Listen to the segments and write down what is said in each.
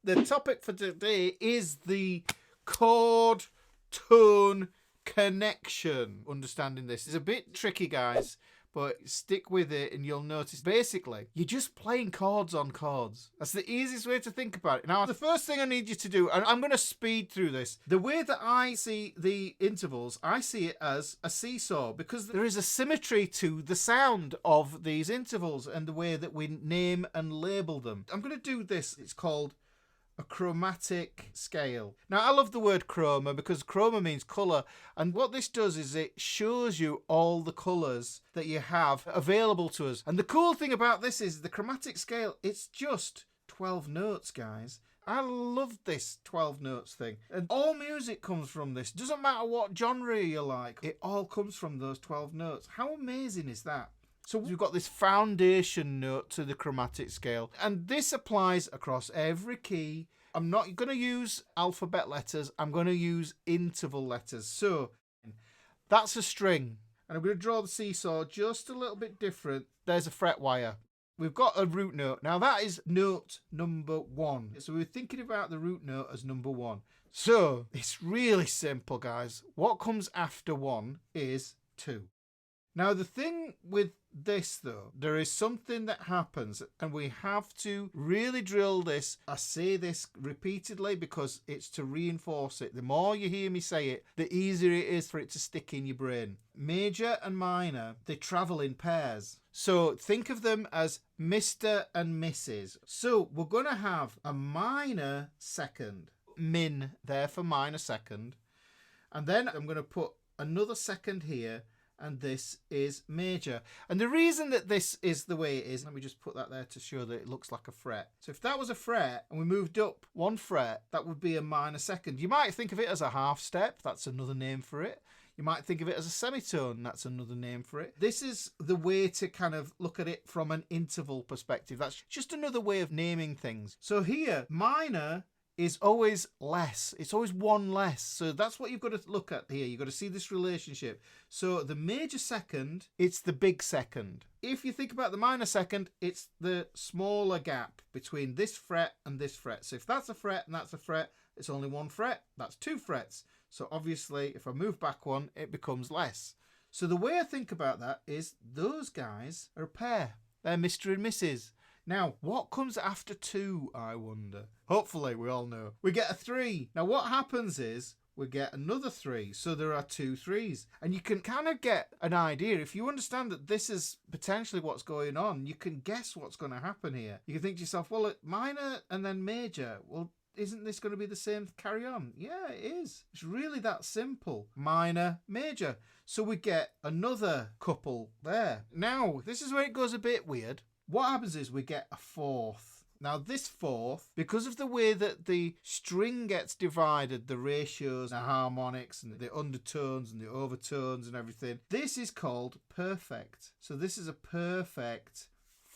The topic for today is the chord tone connection. Understanding this is a bit tricky, guys, but stick with it and you'll notice basically you're just playing chords on chords. That's the easiest way to think about it. Now, the first thing I need you to do, and I'm going to speed through this, the way that I see the intervals, I see it as a seesaw because there is a symmetry to the sound of these intervals and the way that we name and label them. I'm going to do this. It's called a chromatic scale. Now, I love the word chroma because chroma means colour, and what this does is it shows you all the colours that you have available to us. And the cool thing about this is the chromatic scale, it's just 12 notes, guys. I love this 12 notes thing. And all music comes from this. Doesn't matter what genre you like, it all comes from those 12 notes. How amazing is that? So we've got this foundation note to the chromatic scale, and this applies across every key. I'm not going to use alphabet letters, I'm going to use interval letters. So that's a string, and I'm going to draw the seesaw just a little bit different. There's a fret wire. We've got a root note. Now that is note number 1. So we're thinking about the root note as number 1. So it's really simple, guys. What comes after 1 is 2. Now, the thing with this, though, there is something that happens, and we have to really drill this. I say this repeatedly because it's to reinforce it. The more you hear me say it, the easier it is for it to stick in your brain. Major and minor, they travel in pairs. So think of them as Mr. and Mrs. So we're going to have a minor second, min there for minor second, and then I'm going to put another second here, and this is major. And the reason that this is the way it is, let me just put that there to show that it looks like a fret. So if that was a fret and we moved up 1 fret, that would be a minor second. You might think of it as a half step, that's another name for it. You might think of it as a semitone, that's another name for it. This is the way to kind of look at it from an interval perspective. That's just another way of naming things. So here, minor is always less. It's always 1 less. So that's what you've got to look at here. You've got to see this relationship. So the major second, it's the big second. If you think about the minor second, it's the smaller gap between this fret and this fret. So if that's a fret and that's a fret, it's only 1 fret. That's 2 frets. So obviously, if I move back 1, it becomes less. So the way I think about that is those guys are a pair. They're Mr. and Mrs. Now, what comes after 2, I wonder? Hopefully, we all know. We get a 3. Now, what happens is we get another 3. So there are 2 3s. And you can kind of get an idea. If you understand that this is potentially what's going on, you can guess what's going to happen here. You can think to yourself, well, minor and then major. Well, isn't this going to be the same carry on? Yeah, it is. It's really that simple. Minor, major. So we get another couple there. Now, this is where it goes a bit weird. What happens is we get a 4th. Now this 4th, because of the way that the string gets divided, the ratios, the harmonics and the undertones and the overtones and everything, this is called perfect. So this is a perfect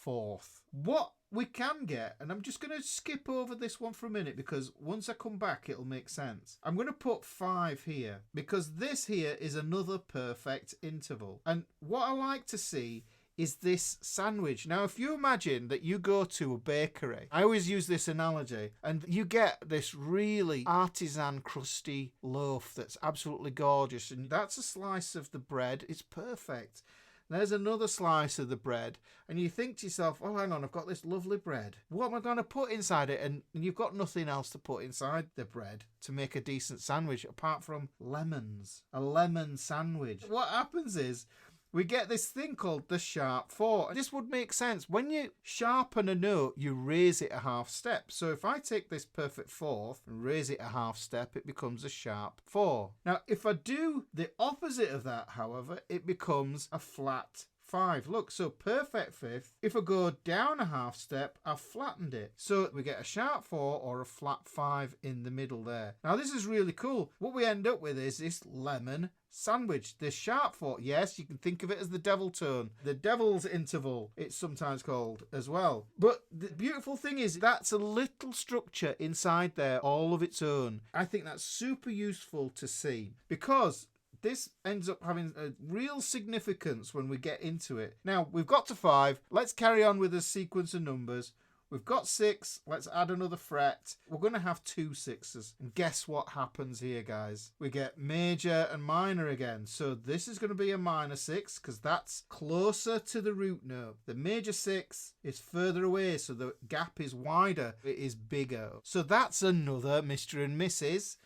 4th. What we can get, and I'm just going to skip over this one for a minute because once I come back it'll make sense. I'm going to put 5 here because this here is another perfect interval. And what I like to see is this sandwich. Now, if you imagine that you go to a bakery, I always use this analogy, and you get this really artisan crusty loaf that's absolutely gorgeous, and that's a slice of the bread. It's perfect. There's another slice of the bread, and you think to yourself, oh, hang on, I've got this lovely bread. What am I going to put inside it? And you've got nothing else to put inside the bread to make a decent sandwich apart from lemons. A lemon sandwich. What happens is, we get this thing called the sharp 4. This would make sense. When you sharpen a note, you raise it a half step. So if I take this perfect 4th and raise it a half step, it becomes a sharp 4. Now, if I do the opposite of that, however, it becomes a flat 5. Look, so perfect 5th. If I go down a half step, I've flattened it. So we get a sharp 4 or a flat 5 in the middle there. Now, this is really cool. What we end up with is this lemon sandwich. The sharp 4, yes, you can think of it as the devil tone. The devil's interval, it's sometimes called as well. But the beautiful thing is that's a little structure inside there all of its own. I think that's super useful to see because this ends up having a real significance when we get into it. Now, we've got to 5. Let's carry on with a sequence of numbers. we've got 6. Let's add another fret. We're going to have 2 6s. And guess what happens here, guys? We get major and minor again. So this is going to be a minor 6 because that's closer to the root note. The major 6 is further away, so the gap is wider. It is bigger. So that's another Mr. and Mrs.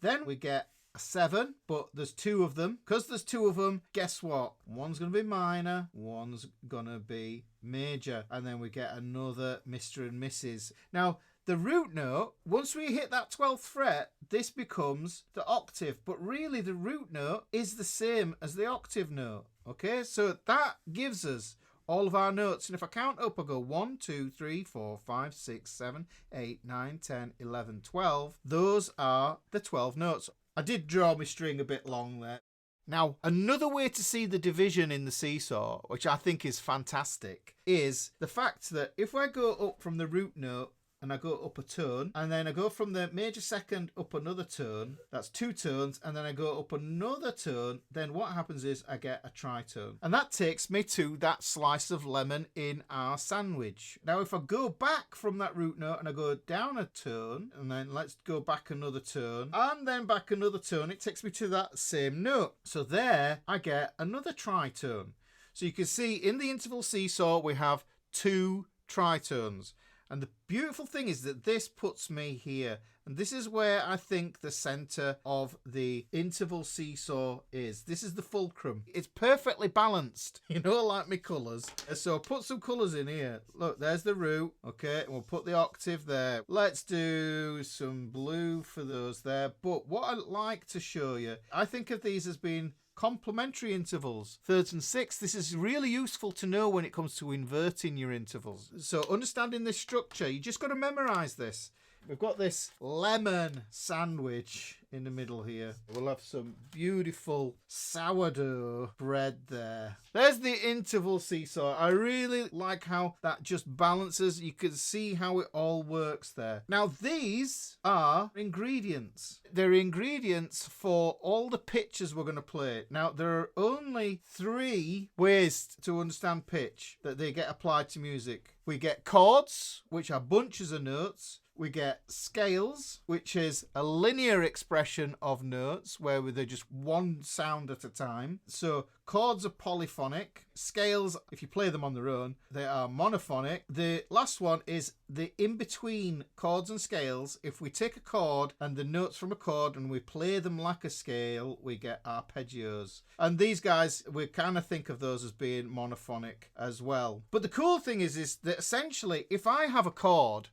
Then we get a 7, but there's 2 of them. Because there's 2 of them, guess what? One's going to be minor, one's going to be major. And then we get another Mr. and Mrs. Now, the root note, once we hit that 12th fret, this becomes the octave. But really, the root note is the same as the octave note. Okay, so that gives us all of our notes. And if I count up, I go 1, 2, 3, 4, 5, 6, 7, 8, 9, 10, 11, 12. Those are the 12 notes. I did draw my string a bit long there. Now, another way to see the division in the seesaw, which I think is fantastic, is the fact that if I go up from the root note and I go up a tone, and then I go from the major second up another tone, that's 2 tones, and then I go up another tone, then what happens is I get a tritone. And that takes me to that slice of lemon in our sandwich. Now, if I go back from that root note and I go down a tone, and then let's go back another tone, and then back another tone, it takes me to that same note. So there I get another tritone. So you can see in the interval seesaw, we have 2 tritones. And the beautiful thing is that this puts me here. And this is where I think the center of the interval seesaw is. This is the fulcrum. It's perfectly balanced. You know, I like my colours. So I'll put some colours in here. Look, there's the root. Okay, and we'll put the octave there. Let's do some blue for those there. But what I'd like to show you, I think of these as being complementary intervals, thirds and sixths. This is really useful to know when it comes to inverting your intervals. So understanding this structure, you just got to memorize this. We've got this lemon sandwich in the middle here. We'll have some beautiful sourdough bread there. There's the interval seesaw. I really like how that just balances. You can see how it all works there. Now, these are ingredients. They're ingredients for all the pitches we're going to play. Now, there are only 3 ways to understand pitch that they get applied to music. We get chords, which are bunches of notes. We get scales, which is a linear expression of notes where they're just one sound at a time. So chords are polyphonic. Scales, if you play them on their own, they are monophonic. The last one is the in-between chords and scales. If we take a chord and the notes from a chord and we play them like a scale, we get arpeggios. And these guys, we kind of think of those as being monophonic as well. But the cool thing is that essentially, if I have a chord,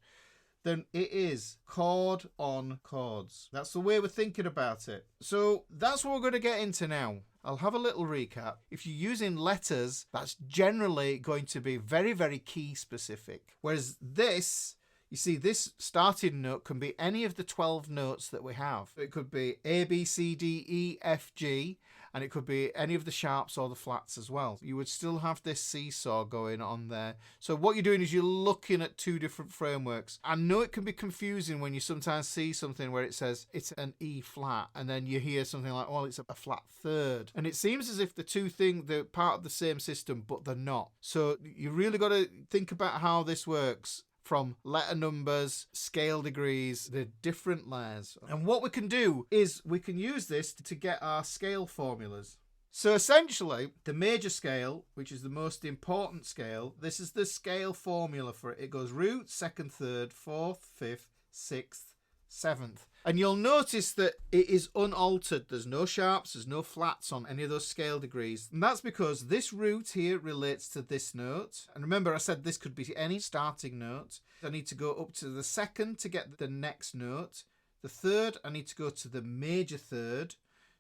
then it is chord on chords. That's the way we're thinking about it. So that's what we're going to get into now. I'll have a little recap. If you're using letters, that's generally going to be very, very key specific. Whereas this, you see, this starting note can be any of the 12 notes that we have. It could be A, B, C, D, E, F, G, and it could be any of the sharps or the flats as well. You would still have this seesaw going on there. So what you're doing is you're looking at 2 different frameworks. I know it can be confusing when you sometimes see something where it says it's an E flat, and then you hear something like, oh, it's a flat third. And it seems as if the 2 things, they're part of the same system, but they're not. So you really got to think about how this works. From letter numbers, scale degrees, the different layers. And what we can do is we can use this to get our scale formulas. So essentially, the major scale, which is the most important scale, this is the scale formula for it. It goes root, second, third, fourth, fifth, sixth, 7th. And you'll notice that it is unaltered. There's no sharps, there's no flats on any of those scale degrees. And that's because this root here relates to this note. And remember, I said this could be any starting note. I need to go up to the 2nd to get the next note. The 3rd, I need to go to the major 3rd.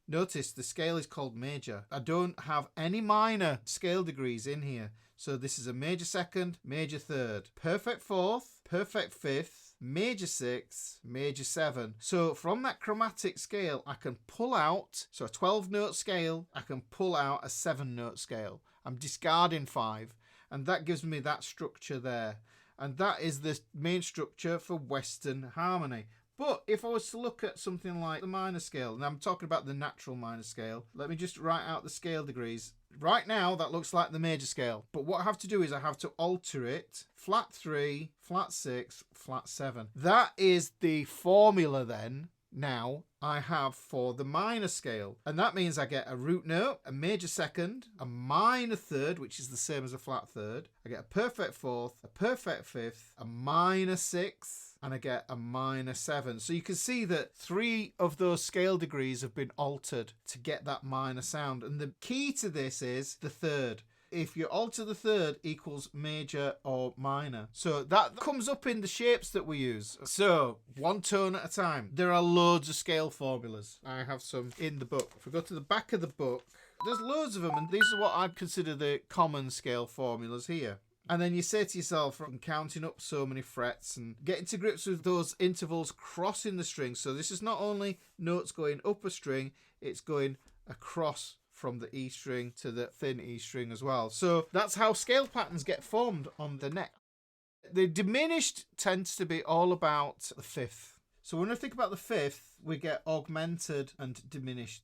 Notice the scale is called major. I don't have any minor scale degrees in here. So this is a major 2nd, major 3rd. Perfect 4th, perfect 5th. Major 6, major 7. So from that chromatic scale, I can pull out, so a 12-note scale, I can pull out a 7-note scale. I'm discarding 5, and that gives me that structure there. And that is the main structure for Western harmony. But if I was to look at something like the minor scale, and I'm talking about the natural minor scale, let me just write out the scale degrees. Right now, that looks like the major scale. But what I have to do is I have to alter it. Flat 3, flat 6, flat 7. That is the formula then, now, I have for the minor scale. And that means I get a root note, a major second, a minor third, which is the same as a flat third. I get a perfect fourth, a perfect fifth, a minor sixth, and I get a minor 7. So you can see that 3 of those scale degrees have been altered to get that minor sound. And the key to this is the third. If you alter the third, equals major or minor. So that comes up in the shapes that we use. So one tone at a time. There are loads of scale formulas. I have some in the book. If we go to the back of the book, there's loads of them, and these are what I'd consider the common scale formulas here. And then you say to yourself, from counting up so many frets and getting to grips with those intervals crossing the string. So this is not only notes going up a string, it's going across from the E string to the thin E string as well. So that's how scale patterns get formed on the neck. The diminished tends to be all about the fifth. So when I think about the fifth, we get augmented and diminished.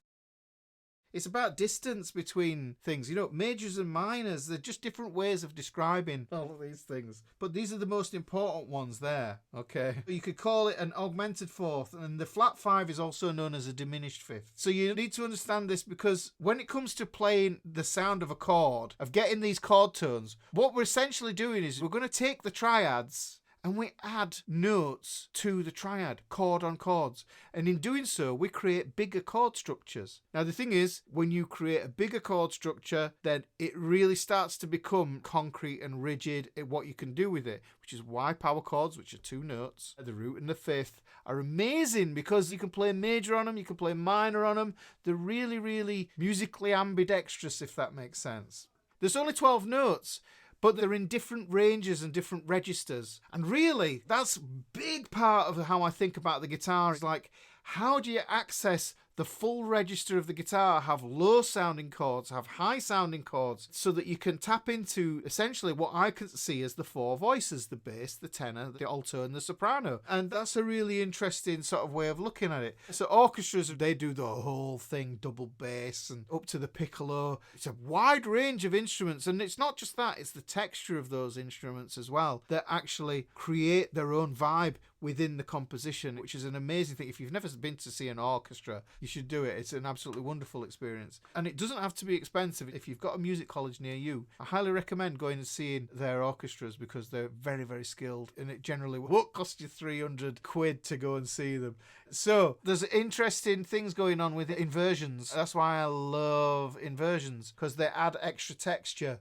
It's about distance between things. You know, majors and minors, they're just different ways of describing all of these things. But these are the most important ones there, okay? You could call it an augmented fourth, and the flat 5 is also known as a diminished fifth. So you need to understand this, because when it comes to playing the sound of a chord, of getting these chord tones, what we're essentially doing is we're going to take the triads and we add notes to the triad, chord on chords. And in doing so, we create bigger chord structures. Now, the thing is, when you create a bigger chord structure, then it really starts to become concrete and rigid in what you can do with it, which is why power chords, which are 2 notes, the root and the fifth, are amazing, because you can play major on them, you can play minor on them. They're really, really musically ambidextrous, if that makes sense. There's only 12 notes, but they're in different ranges and different registers. And really, that's a big part of how I think about the guitar. It's like, how do you access the full register of the guitar, have low sounding chords, have high sounding chords, so that you can tap into essentially what I can see as the 4 voices, the bass, the tenor, the alto and the soprano. And that's a really interesting sort of way of looking at it. So orchestras, they do the whole thing, double bass and up to the piccolo. It's a wide range of instruments, and it's not just that, it's the texture of those instruments as well that actually create their own vibe within the composition, which is an amazing thing. If you've never been to see an orchestra, you should do it. It's an absolutely wonderful experience. And it doesn't have to be expensive. If you've got a music college near you, I highly recommend going and seeing their orchestras, because they're very, very skilled, and it generally won't cost you 300 quid to go and see them. So there's interesting things going on with inversions. That's why I love inversions, because they add extra texture.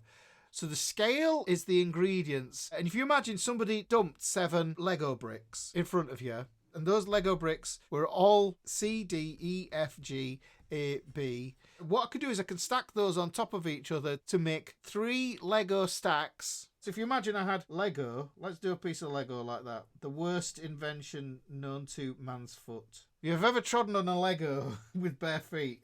So the scale is the ingredients. And if you imagine somebody dumped 7 Lego bricks in front of you, and those Lego bricks were all C, D, E, F, G, A, B. What I could do is I can stack those on top of each other to make 3 Lego stacks. So if you imagine I had Lego, let's do a piece of Lego like that. The worst invention known to man's foot. If you've ever trodden on a Lego with bare feet,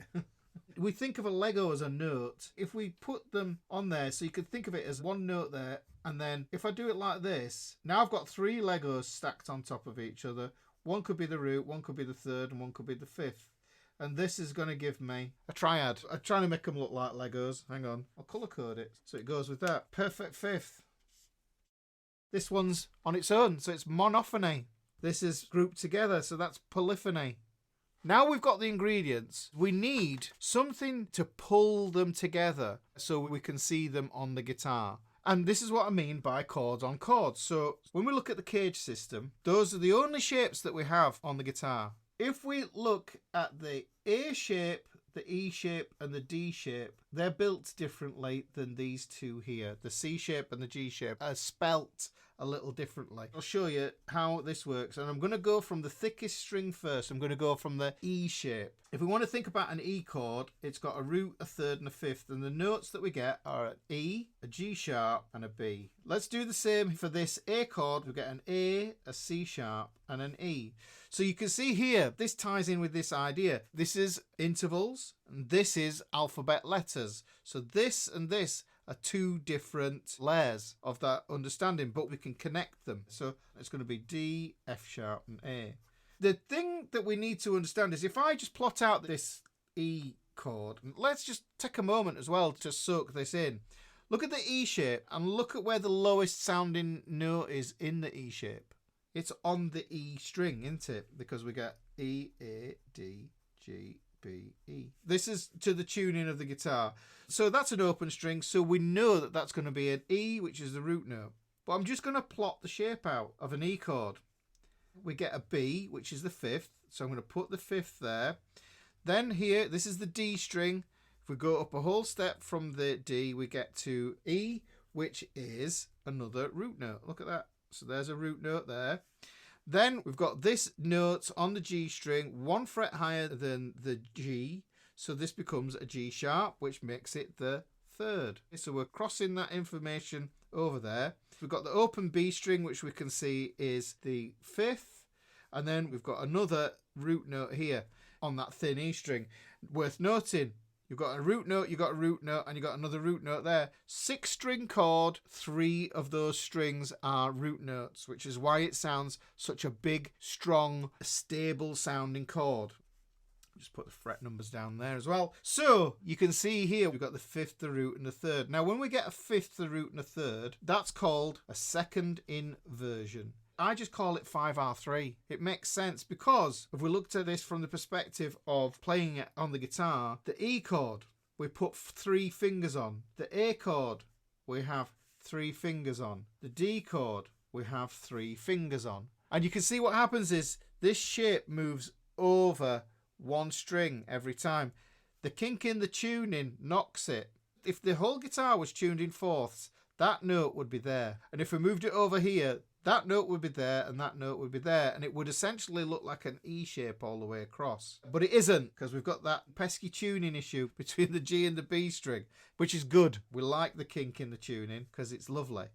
we think of a Lego as a note. If we put them on there, so you could think of it as 1 note there, and then if I do it like this, now I've got 3 Legos stacked on top of each other. 1 could be the root, 1 could be the third, and 1 could be the fifth. And this is going to give me a triad. I'm trying to make them look like Legos. Hang on, I'll colour code it so it goes with that. Perfect fifth. This one's on its own, so it's monophony. This is grouped together, so that's polyphony. Now we've got the ingredients, we need something to pull them together so we can see them on the guitar. And this is what I mean by chords on chords. So when we look at the cage system, those are the only shapes that we have on the guitar. If we look at the A shape, the E shape and the D shape, they're built differently than these 2 here. The C shape and the G shape are spelt a little differently. I'll show you how this works, and I'm going to go from the thickest string first. I'm going to go from the E shape. If we want to think about an E chord, it's got a root, a third and a fifth, and the notes that we get are an E, a G sharp and a B. Let's do the same for this A chord. We get an A, a C sharp and an E. So you can see here, this ties in with this idea. This is intervals and this is alphabet letters. So this and this are 2 different layers of that understanding, but we can connect them. So it's going to be D, F sharp and A. The thing that we need to understand is if I just plot out this E chord, let's just take a moment as well to soak this in. Look at the E shape and look at where the lowest sounding note is in the E shape. It's on the E string, isn't it? Because we get E, A, D, G, B, E. This is to the tuning of the guitar. So that's an open string, so we know that that's going to be an E, which is the root note. But I'm just going to plot the shape out of an E chord. We get a B, which is the fifth. So I'm going to put the fifth there. Then here, this is the D string. If we go up a whole step from the D, we get to E, which is another root note. Look at that. So there's a root note there. Then we've got this note on the G string, 1 fret higher than the G. So this becomes a G sharp, which makes it the third. So we're crossing that information over there. We've got the open B string, which we can see is the fifth. And then we've got another root note here on that thin E string. Worth noting, you've got a root note, you've got a root note, and you've got another root note there. 6-string chord, 3 of those strings are root notes, which is why it sounds such a big, strong, stable sounding chord. Just put the fret numbers down there as well. So you can see here we've got the fifth, the root, and the third. Now when we get a fifth, the root, and a third, that's called a second inversion. I just call it 5R3. It makes sense because if we looked at this from the perspective of playing it on the guitar, the E chord we put 3 fingers on. The A chord we have 3 fingers on. The D chord we have 3 fingers on. And you can see what happens is this shape moves over 1 string every time. The kink in the tuning knocks it. If the whole guitar was tuned in fourths, that note would be there. And if we moved it over here, that note would be there and that note would be there, and it would essentially look like an E shape all the way across. But it isn't, because we've got that pesky tuning issue between the G and the B string, which is good. We like the kink in the tuning because it's lovely.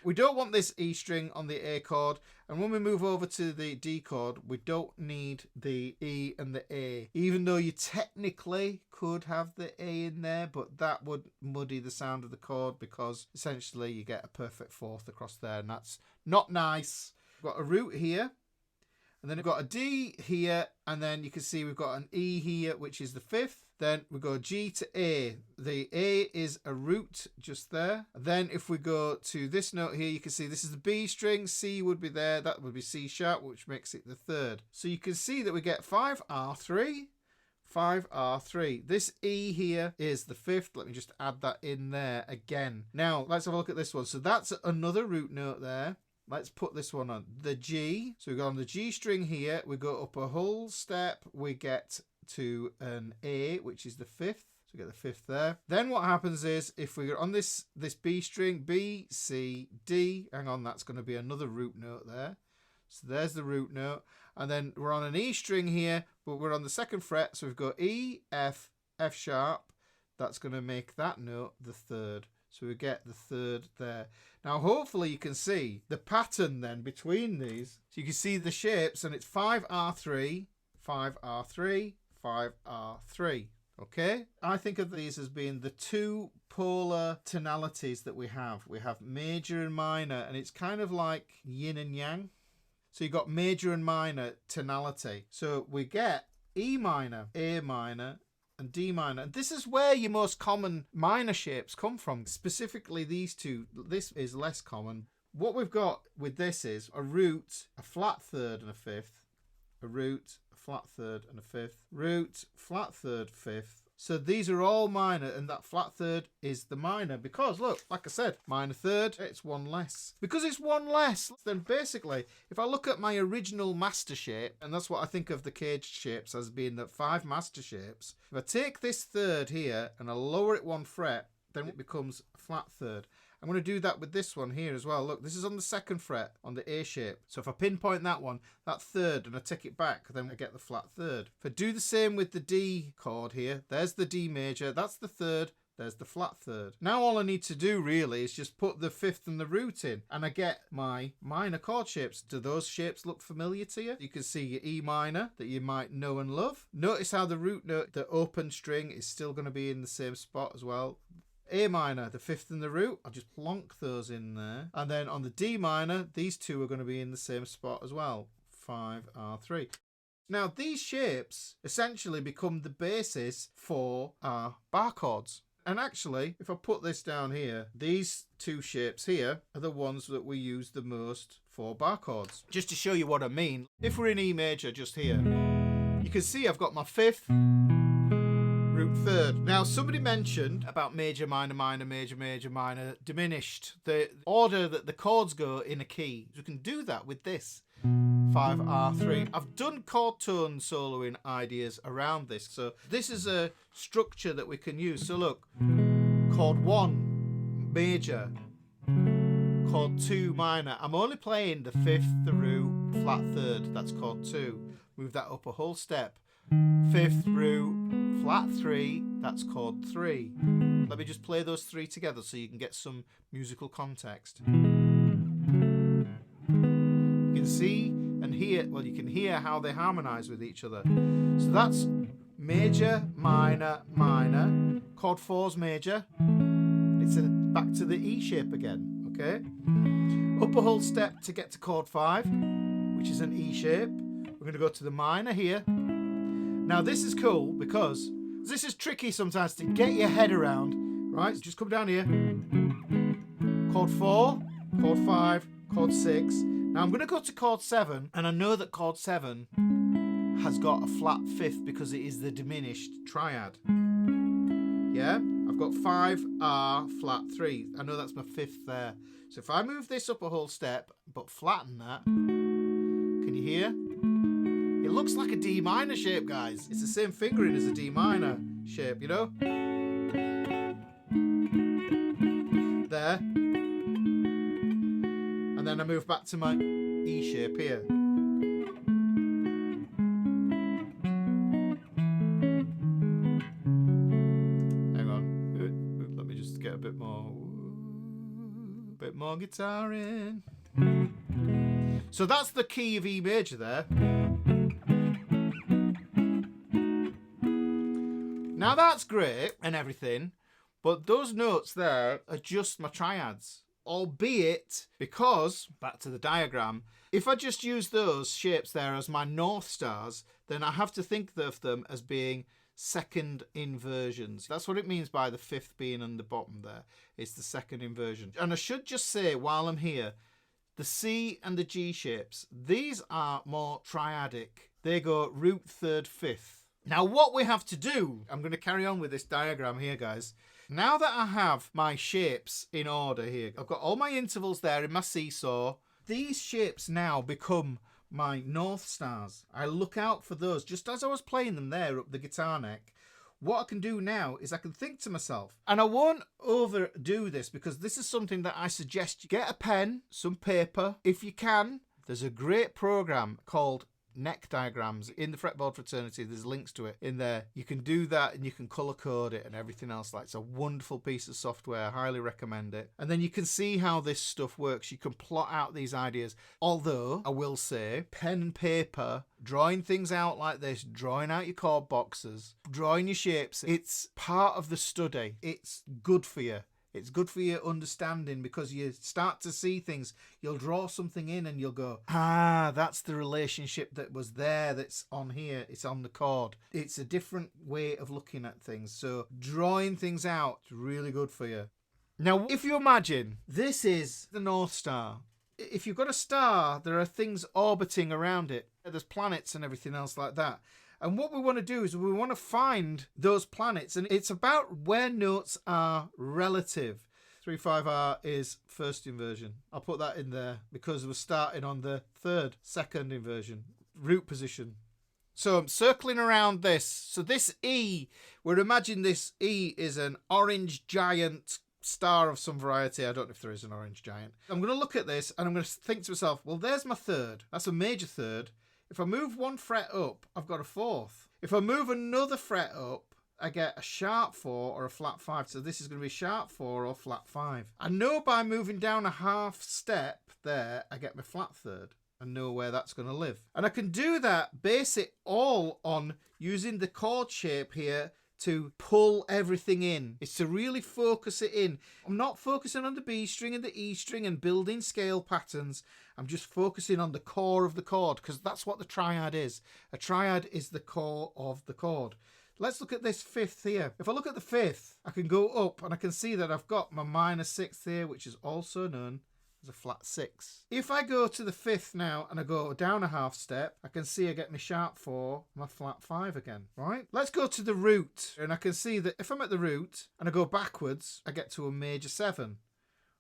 We don't want this E string on the A chord, and when we move over to the D chord, we don't need the E and the A, even though you technically could have the A in there, but that would muddy the sound of the chord because essentially you get a perfect fourth across there, and that's not nice. We've got a root here, and then we've got a D here, and then you can see we've got an E here, which is the fifth. Then we go G to A. The A is a root just there. Then if we go to this note here, you can see this is the B string. C would be there. That would be C sharp, which makes it the third. So you can see that we get 5R3, 5R3. This E here is the fifth. Let me just add that in there again. Now let's have a look at this one. So that's another root note there. Let's put this one on the G. So we go on the G string here. We go up a whole step. We get to an A, which is the fifth. So we get the fifth there. Then what happens is if we're on this B string, B, C, D, hang on, that's going to be another root note there. So there's the root note. And then we're on an E string here, but we're on the second fret. So we've got E, F, F sharp. That's going to make that note the third. So we get the third there. Now, hopefully you can see the pattern then between these. So you can see the shapes, and it's 5R3, 5R3, 5R3. Okay? I think of these as being the 2 polar tonalities that we have. We have major and minor, and it's kind of like yin and yang. So you've got major and minor tonality. So we get E minor, A minor, and D minor. And this is where your most common minor shapes come from. Specifically these two. This is less common. What we've got with this is a root, a flat third and a fifth, a root, a flat third and a fifth, root, flat third, fifth. So these are all minor, and that flat third is the minor because, look, like I said, minor third, it's 1 less. Because it's 1 less, then basically, if I look at my original master shape, and that's what I think of the caged shapes as being the 5 master shapes, if I take this third here and I lower it 1 fret, then it becomes a flat third. I'm going to do that with this one here as well. Look, this is on the 2nd fret on the A shape. So if I pinpoint that one, that third, and I take it back, then I get the flat third. If I do the same with the D chord here, there's the D major, that's the third, there's the flat third. Now all I need to do really is just put the fifth and the root in, and I get my minor chord shapes. Do those shapes look familiar to you? You can see your E minor that you might know and love. Notice how the root note, the open string, is still going to be in the same spot as well. A minor, the fifth and the root, I'll just plonk those in there. And then on the D minor, these two are going to be in the same spot as well. 5R3. Now, these shapes essentially become the basis for our bar chords. And actually, if I put this down here, these two shapes here are the ones that we use the most for bar chords. Just to show you what I mean, if we're in E major just here, you can see I've got my 5th, root 3rd. Now, somebody mentioned about major, minor, minor, major, major, minor, diminished. The order that the chords go in a key. We can do that with this. 5R3. I've done chord tone soloing ideas around this. So this is a structure that we can use. So look, chord 1, major, chord 2, minor. I'm only playing the 5th, the root, flat 3rd. That's chord 2. Move that up a whole step. 5th, root, flat 3. That's chord 3. Let me just play those 3 together so you can get some musical context. You can see and hear, well, you can hear how they harmonize with each other. So that's major, minor, minor. Chord 4's major. It's back to the E shape again, okay? Up a whole step to get to chord 5, which is an E shape. We're going to go to the minor here. Now this is cool because this is tricky sometimes to get your head around, right? So just come down here. Chord 4, chord 5, chord 6. Now I'm going to go to chord 7, and I know that chord 7 has got a flat 5th because it is the diminished triad. Yeah? I've got 5R flat 3. I know that's my 5th there. So if I move this up a whole step, but flatten that, can you hear? It looks like a D minor shape, guys. It's the same fingering as a D minor shape, you know? There. And then I move back to my E shape here. Hang on. Let me just get a bit more guitar in. So that's the key of E major there. Now that's great and everything, but those notes there are just my triads. Albeit, because, back to the diagram, if I just use those shapes there as my north stars, then I have to think of them as being second inversions. That's what it means by the 5th being on the bottom there. It's the second inversion. And I should just say, while I'm here, the C and the G shapes, these are more triadic. They go root 3rd, 5th. Now what we have to do, I'm going to carry on with this diagram here, guys. Now that I have my shapes in order here, I've got all my intervals there in my seesaw. These shapes now become my north stars. I look out for those just as I was playing them there up the guitar neck. What I can do now is I can think to myself, and I won't overdo this because this is something that I suggest you get a pen, some paper. If you can, there's a great program called neck diagrams in the Fretboard Fraternity. There's links to it in there. You can do that and you can color code it and everything else. Like, it's a wonderful piece of software. I highly recommend it. And then you can see how this stuff works. You can plot out these ideas. Although I will say, pen and paper, drawing things out like this, drawing out your chord boxes, drawing your shapes, it's part of the study. It's good for you. It's good for your understanding because you start to see things. You'll draw something in and you'll go, ah, that's the relationship that was there that's on here. It's on the chord. It's a different way of looking at things. So drawing things out is really good for you. Now, if you imagine, this is the North Star. If you've got a star, there are things orbiting around it. There's planets and everything else like that. And what we want to do is we want to find those planets, and it's about where notes are relative. 3/5R is first inversion. I'll put that in there because we're starting on the second inversion, root position. So I'm circling around this. So this E, we're imagining this E is an orange giant star of some variety. I don't know if there is an orange giant. I'm going to look at this and I'm going to think to myself, well, there's my 3rd. That's a major 3rd. If I move 1 fret up, I've got a 4th. If I move another fret up, I get a sharp 4 or a flat 5. So this is going to be sharp 4 or flat 5. I know by moving down a half step there, I get my flat 3rd. I know where that's going to live. And I can do that, base it all on using the chord shape here to pull everything in. It's to really focus it in. I'm not focusing on the B string and the E string and building scale patterns. I'm just focusing on the core of the chord, because that's what the triad is. A triad is the core of the chord. Let's look at this fifth here. If I look at the fifth, I can go up and I can see that I've got my minor sixth here, which is also known as a flat 6. If I go to the fifth now and I go down a half step, I can see I get my sharp 4, my flat 5 again, right? Let's go to the root, and I can see that if I'm at the root and I go backwards, I get to a major 7.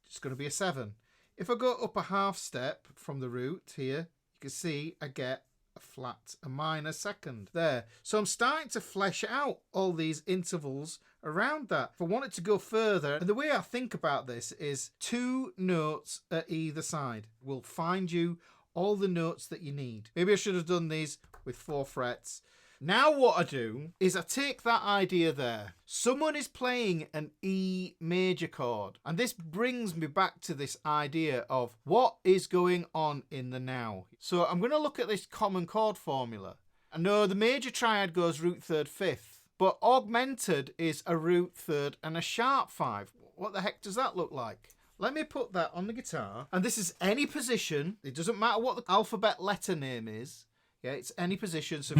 It's going to be a 7. If I go up a half step from the root here, you can see I get a flat, a minor second there. So I'm starting to flesh out all these intervals around that. If I want it to go further, and the way I think about this is 2 notes at either side will find you all the notes that you need. Maybe I should have done these with 4 frets. Now what I do is I take that idea there. Someone is playing an E major chord, and this brings me back to this idea of what is going on in the now. So I'm going to look at this common chord formula. I know the major triad goes root 3rd 5th, but augmented is a root 3rd and a sharp 5. What the heck does that look like? Let me put that on the guitar, and this is any position. It doesn't matter what the alphabet letter name is. Yeah, it's any position. So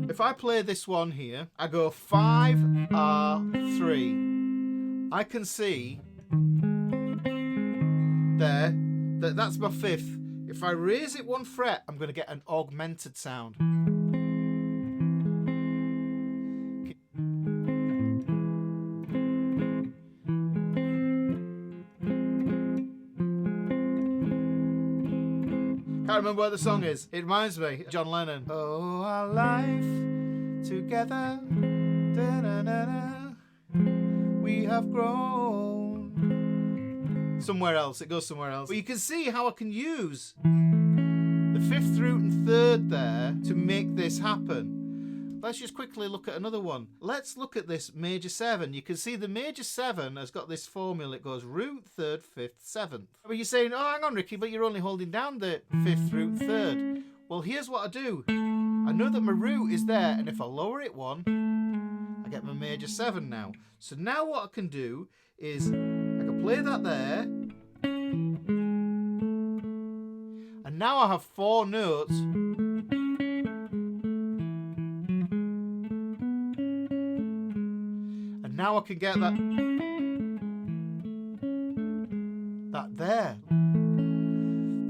if I play this one here, I go 5 R3. I can see there that that's my 5th. If I raise it 1 fret, I'm going to get an augmented sound. Can't remember what the song is. It reminds me, John Lennon. Oh, our life together, da-da-da-da, we have grown. Somewhere else, it goes somewhere else. But you can see how I can use the 5th root and 3rd there to make this happen. Let's just quickly look at another one. Let's look at this major 7. You can see the major 7 has got this formula. It goes root 3rd, 5th, 7th. But you're saying, oh, hang on, Ricky, but you're only holding down the 5th root 3rd. Well, here's what I do. I know that my root is there, and if I lower it 1, I get my major 7 now. So now what I can do is I can play that there, and now I have 4 notes. And now I can get that there.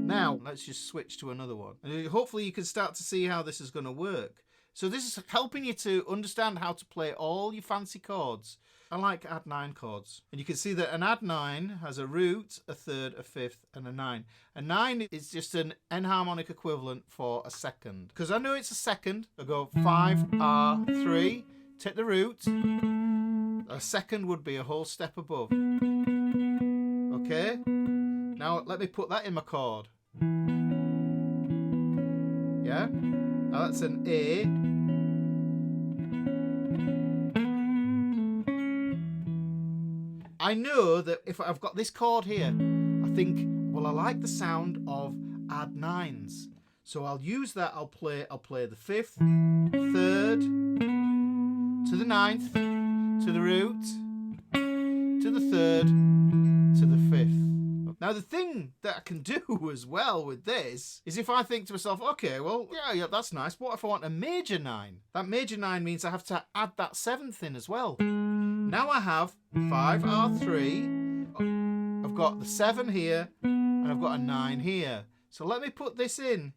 Now, let's just switch to another one. And hopefully you can start to see how this is going to work. So this is helping you to understand how to play all your fancy chords. I like add 9 chords. And you can see that an add 9 has a root, a 3rd, a 5th, and a 9. A 9 is just an enharmonic equivalent for a second. Because I know it's a second, I go 5, R3, take the root. A second would be a whole step above. Okay? Now let me put that in my chord. Yeah? Now that's an A. I know that if I've got this chord here, I think, well, I like the sound of add 9s. So I'll use that. I'll play the 5th, 3rd, to the 9th, to the root, to the 3rd, to the 5th. Now the thing that I can do as well with this is if I think to myself, okay, well, yeah, that's nice. What if I want a major 9? That major 9 means I have to add that 7th in as well. Now I have 5 R3. I've got the 7 here, and I've got a 9 here. So let me put this in.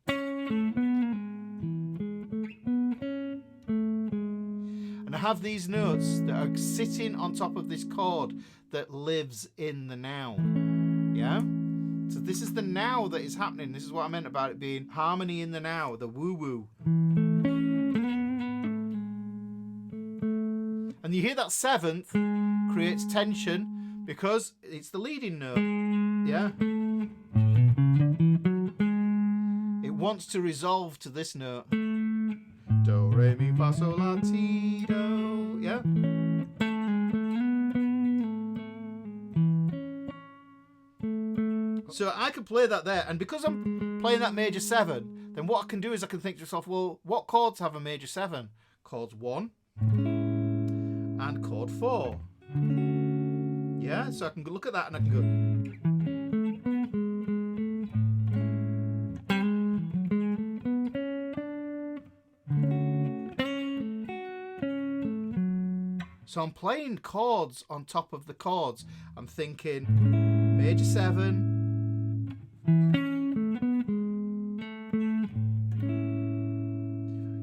And I have these notes that are sitting on top of this chord that lives in the now. Yeah? So this is the now that is happening. This is what I meant about it being harmony in the now, the woo-woo. And you hear that 7th creates tension because it's the leading note. Yeah? It wants to resolve to this note. Do, re, mi, fa, sol, la, ti, do. Yeah? So I can play that there, and because I'm playing that major 7, then what I can do is I can think to myself, well, what chords have a major 7? Chords 1, and chord 4. Yeah, so I can look at that and I can go. So I'm playing chords on top of the chords. I'm thinking major 7.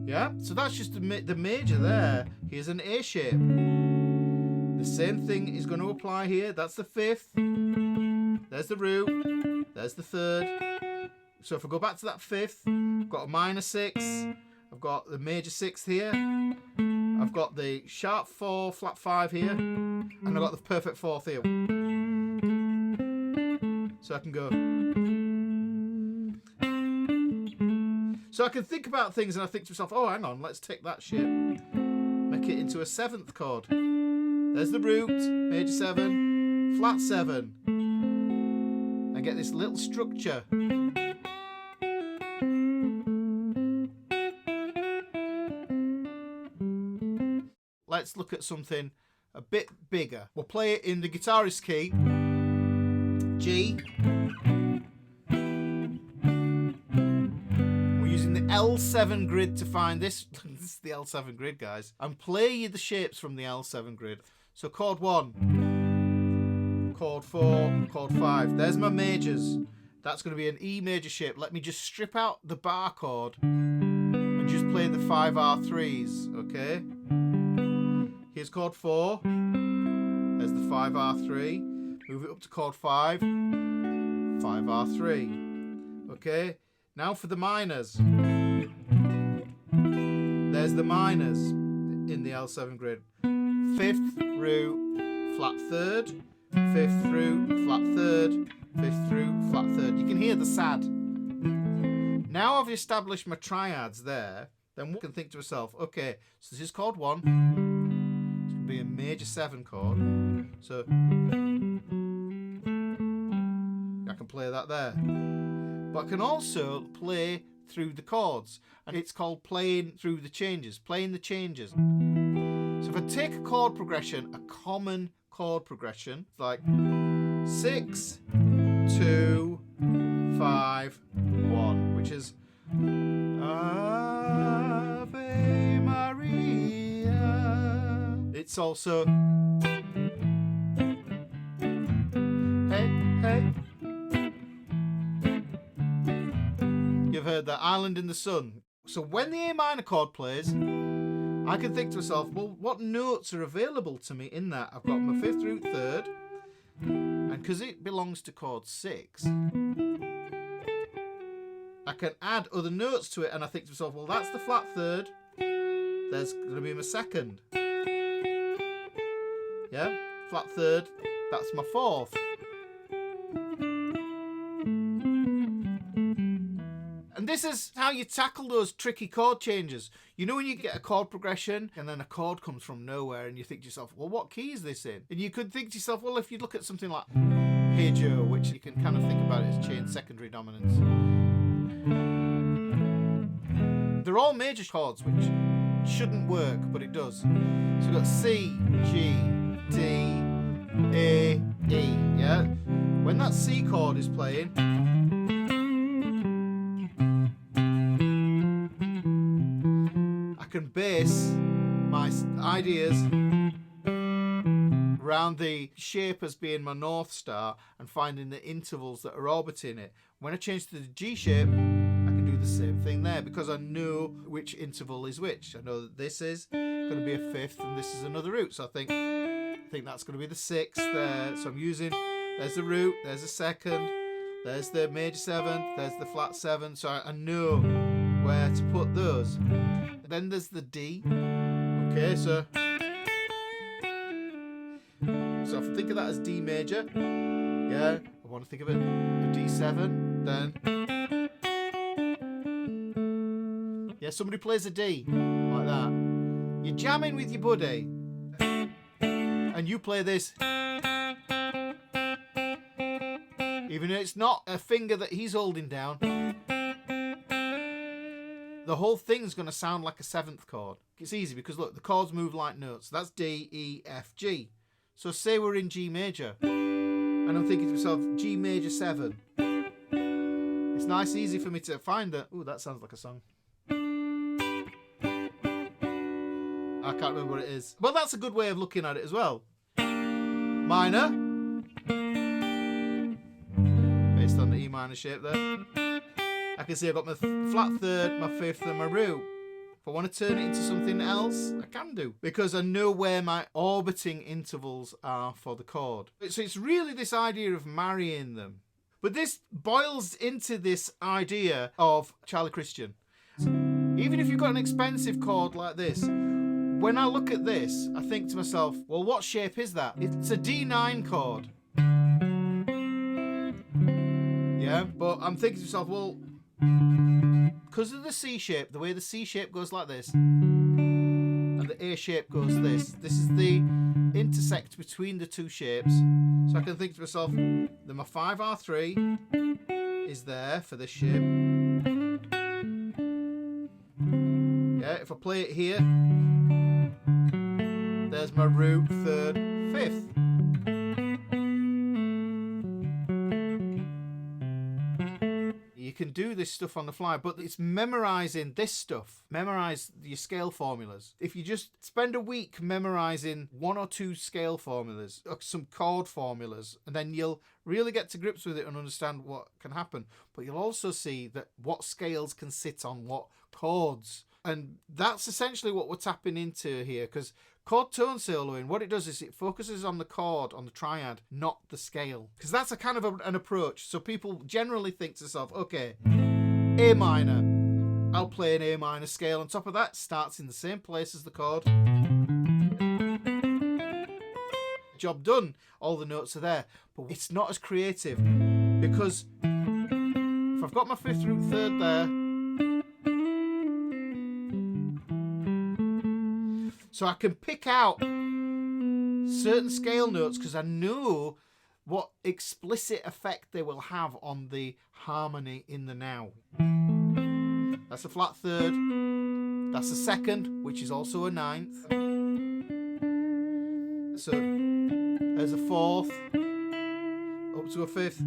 Yeah, so that's just the major there. Here's an A shape. The same thing is going to apply here. That's the 5th. There's the root. There's the 3rd. So if I go back to that 5th, I've got a minor 6. I've got the major 6th here. I've got the sharp 4, flat 5 here. And I've got the perfect 4th here. So I can go. So I can think about things and I think to myself, oh, hang on, let's take that shape. Make it into a 7th chord. There's the root, major 7, flat 7. I get this little structure. Let's look at something a bit bigger. We'll play it in the guitarist key, G. The L7 grid to find this. This is the L7 grid, guys. And play you the shapes from the L7 grid. So chord 1, chord 4, chord 5. There's my majors. That's going to be an E major shape. Let me just strip out the bar chord and just play the 5R3s, okay? Here's chord 4. There's the 5R3. Move it up to chord 5, 5R3. Okay? Now for the minors. There's the minors in the L7 grid. 5th root, flat 3rd, 5th root, flat 3rd, 5th root, flat 3rd. You can hear the sad. Now I've established my triads there, then we can think to myself, okay, so this is chord 1. It's going to be a major 7 chord. So I can play that there. But I can also play through the chords, and it's called playing through the changes, playing the changes. So if I take a chord progression, a common chord progression, like 6, 2, 5, 1, which is Ave Maria. It's also hey, hey. You've heard that Island in the Sun. So when the A minor chord plays, I can think to myself, well, what notes are available to me in that? I've got my 5th root 3rd, and because it belongs to chord 6, I can add other notes to it, and I think to myself, well, that's the flat 3rd. There's going to be my 2nd. Yeah, flat 3rd. That's my 4th. And this is how you tackle those tricky chord changes. You know when you get a chord progression and then a chord comes from nowhere and you think to yourself, well, what key is this in? And you could think to yourself, well, if you look at something like Hey Joe, which you can kind of think about it as chain secondary dominance. They're all major chords, which shouldn't work, but it does. So we've got C, G, D, A, E, yeah? When that C chord is playing, I can base my ideas around the shape as being my North Star and finding the intervals that are orbiting it. When I change to the G shape, I can do the same thing there because I know which interval is which. I know that this is going to be a 5th and this is another root. So I think that's going to be the 6th there. So I'm using, there's the root, there's the 2nd, there's the major 7th, there's the flat 7. So I know where to put those. Then there's the D. Okay, so if I think of that as D major, yeah, I want to think of it a D7, then yeah, somebody plays a D like that. You're jamming with your buddy, and you play this, even though it's not a finger that he's holding down. the whole thing's going to sound like a 7th chord. It's easy because look, the chords move like notes. That's D, E, F, G. So say we're in G major, and I'm thinking to myself, G major 7. It's nice, easy for me to find that. Ooh, that sounds like a song. I can't remember what it is. Well, that's a good way of looking at it as well. Minor. Based on the E minor shape there. I can see I've got my flat 3rd, my 5th and my root. If I want to turn it into something else, I can do. Because I know where my orbiting intervals are for the chord. So it's really this idea of marrying them. But this boils into this idea of Charlie Christian. Even if you've got an expensive chord like this, when I look at this, I think to myself, well, what shape is that? It's a D9 chord. Yeah, but I'm thinking to myself, well, because of the C shape, the way the C shape goes like this, and the A shape goes this is the intersect between the two shapes. So I can think to myself that my 5R3 is there for this shape. Yeah, if I play it here, there's my root 3rd, 5th. You can do this stuff on the fly, but it's memorizing this stuff. Memorize your scale formulas. If you just spend a week memorizing 1 or 2 scale formulas, or some chord formulas, and then you'll really get to grips with it and understand what can happen. But you'll also see that what scales can sit on what chords. And that's essentially what we're tapping into here, because chord tone soloing, what it does is it focuses on the chord, on the triad, not the scale. Because that's a kind of an approach. So people generally think to themselves, okay, A minor, I'll play an A minor scale on top of that, starts in the same place as the chord. Job done, all the notes are there. But it's not as creative, because if I've got my 5th root 3rd there, so I can pick out certain scale notes because I know what explicit effect they will have on the harmony in the now. That's a flat 3rd. That's a 2nd, which is also a 9th. So there's a 4th, up to a 5th,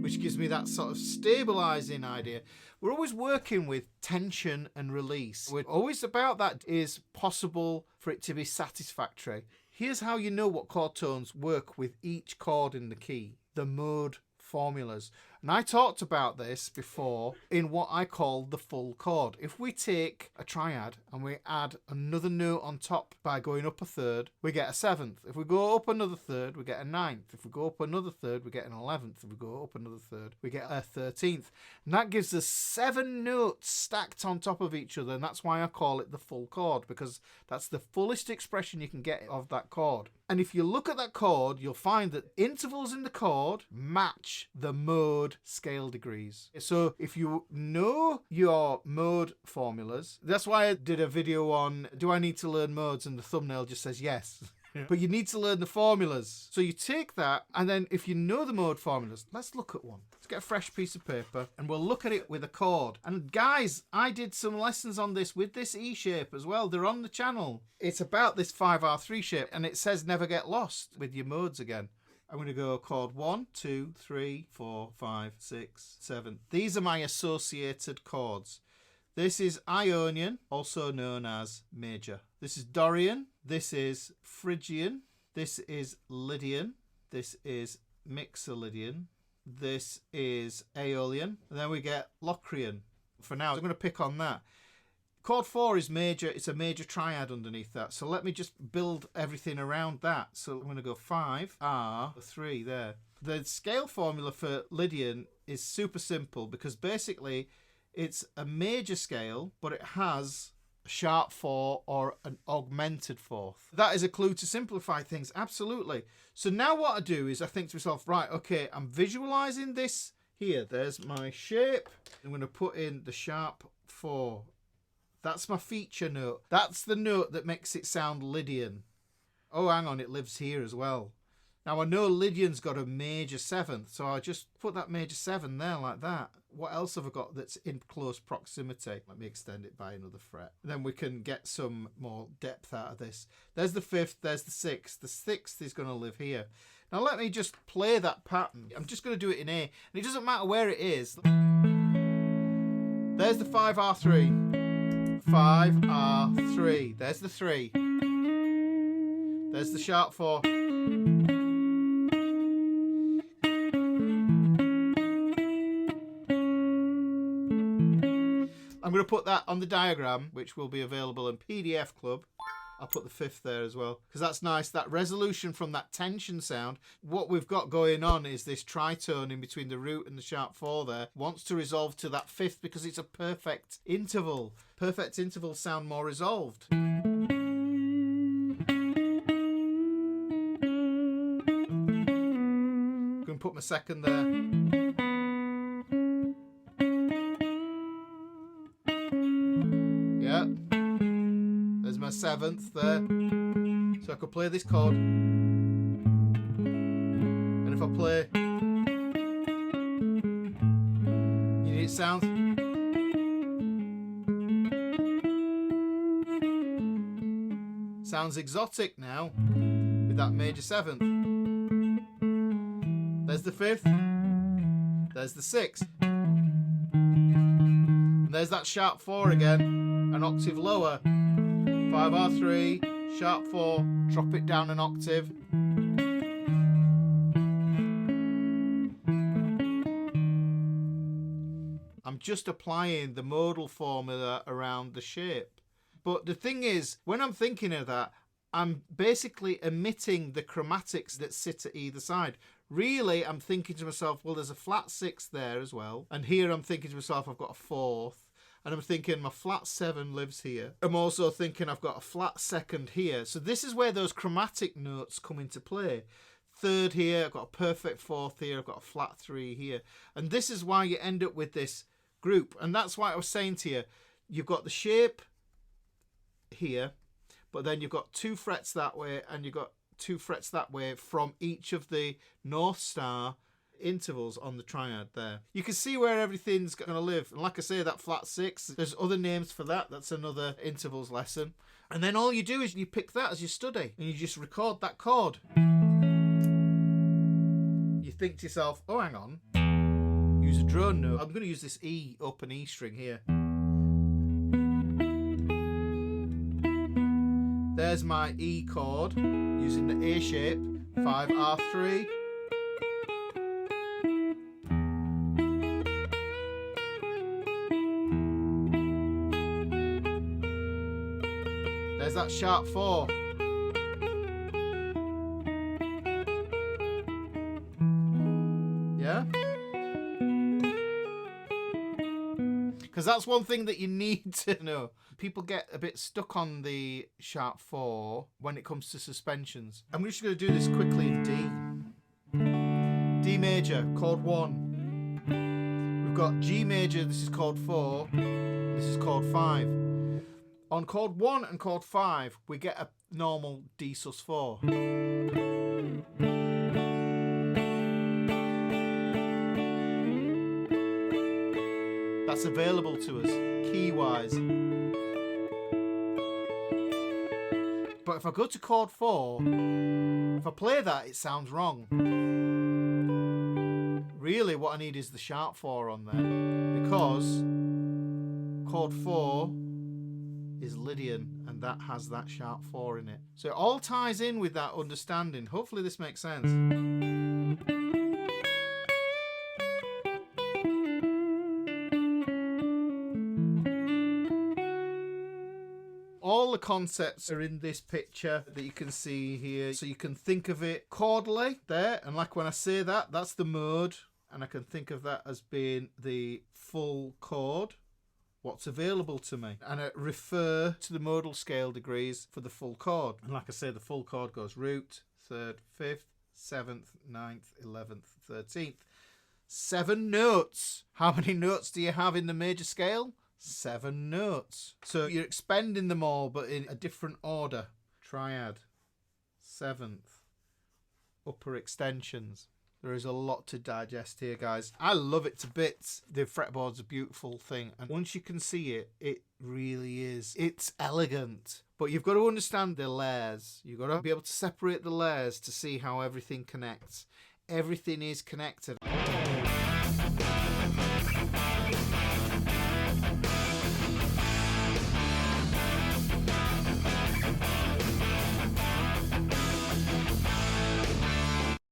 which gives me that sort of stabilizing idea. We're always working with tension and release. We're always about that is possible for it to be satisfactory. Here's how you know what chord tones work with each chord in the key. The mode formulas. And I talked about this before in what I call the full chord. If we take a triad and we add another note on top by going up a 3rd, we get a 7th. If we go up another 3rd, we get a 9th. If we go up another 3rd, we get an 11th. If we go up another 3rd, we get a 13th. And that gives us 7 notes stacked on top of each other. And that's why I call it the full chord, because that's the fullest expression you can get of that chord. And if you look at that chord, you'll find that intervals in the chord match the mode scale degrees. So if you know your mode formulas, that's why I did a video on, do I need to learn modes? And the thumbnail just says yes. But you need to learn the formulas. So you take that, and then if you know the mode formulas, let's look at one. Let's get a fresh piece of paper, and we'll look at it with a chord. And guys, I did some lessons on this with this E shape as well. They're on the channel. It's about this 5R3 shape, and it says never get lost with your modes again. I'm going to go chord 1, 2, 3, 4, 5, 6, 7. These are my associated chords. This is Ionian, also known as major. This is Dorian. This is Phrygian. This is Lydian. This is Mixolydian. This is Aeolian. And then we get Locrian. For now, I'm going to pick on that. Chord 4 is major. It's a major triad underneath that. So let me just build everything around that. So I'm going to go 5, R, 3 there. The scale formula for Lydian is super simple because basically it's a major scale, but it has a sharp 4 or an augmented 4th. That is a clue to simplify things, absolutely. So now what I do is I think to myself, right, okay, I'm visualizing this here. There's my shape. I'm going to put in the sharp 4. That's my feature note. That's the note that makes it sound Lydian. Oh, hang on, it lives here as well. Now I know Lydian's got a major 7th, so I just put that major 7 there like that. What else have I got that's in close proximity? Let me extend it by another fret. Then we can get some more depth out of this. There's the 5th, there's the 6th. The 6th is going to live here. Now let me just play that pattern. I'm just going to do it in A, and it doesn't matter where it is. There's the 5R3. 5R3. There's the 3. There's the sharp 4. I'm going to put that on the diagram, which will be available in PDF Club. I'll put the 5th there as well, because that's nice. That resolution from that tension sound. What we've got going on is this tritone in between the root and the sharp 4 there wants to resolve to that 5th because it's a perfect interval. Perfect intervals sound more resolved. I'm going to put my 2nd there. Yeah. There's my 7th there. So I could play this chord. And if I play, you need it sounds. Sounds exotic now with that major 7th. There's the 5th. There's the 6th. And there's that sharp 4 again, an octave lower. 5R3, sharp 4, drop it down an octave. I'm just applying the modal formula around the shape. But the thing is, when I'm thinking of that, I'm basically omitting the chromatics that sit at either side. Really, I'm thinking to myself, well, there's a flat 6th there as well. And here I'm thinking to myself, I've got a 4th. And I'm thinking my flat 7 lives here. I'm also thinking I've got a flat 2nd here. So this is where those chromatic notes come into play. 3rd here, I've got a perfect 4th here, I've got a flat 3 here. And this is why you end up with this group. And that's why I was saying to you, you've got the shape here, but then you've got 2 frets that way, and you've got 2 frets that way from each of the North Star intervals on the triad there. You can see where everything's going to live. And like I say, that flat 6, there's other names for that. That's another intervals lesson. And then all you do is you pick that as you study, and you just record that chord. You think to yourself, oh, hang on. Use a drone note. I'm going to use this E, open E string here. There's my E chord using the A shape, 5R3. There's that sharp 4. Yeah? Because that's one thing that you need to know. People get a bit stuck on the sharp 4 when it comes to suspensions. I'm just going to do this quickly in D. D major, chord 1. We've got G major, this is chord 4. This is chord 5. On chord 1 and chord 5, we get a normal D sus4. That's available to us, key-wise. But if I go to chord 4, if I play that, it sounds wrong. Really, what I need is the sharp 4 on there, because chord 4 is Lydian, and that has that sharp 4 in it. So it all ties in with that understanding. Hopefully this makes sense. All the concepts are in this picture that you can see here, so you can think of it chordally there, and like when I say that, that's the mode, and I can think of that as being the full chord, what's available to me, and I refer to the modal scale degrees for the full chord. And like I say, the full chord goes root, 3rd, 5th, 7th, 9th, 11th, 13th. 7 notes. How many notes do you have in the major scale? 7 notes. So you're expending them all, but in a different order. Triad, 7th, upper extensions. There is a lot to digest here, guys. I love it to bits. The fretboard's a beautiful thing, and once you can see it, it really is. It's elegant. But you've got to understand the layers. You've got to be able to separate the layers to see how everything connects. Everything is connected.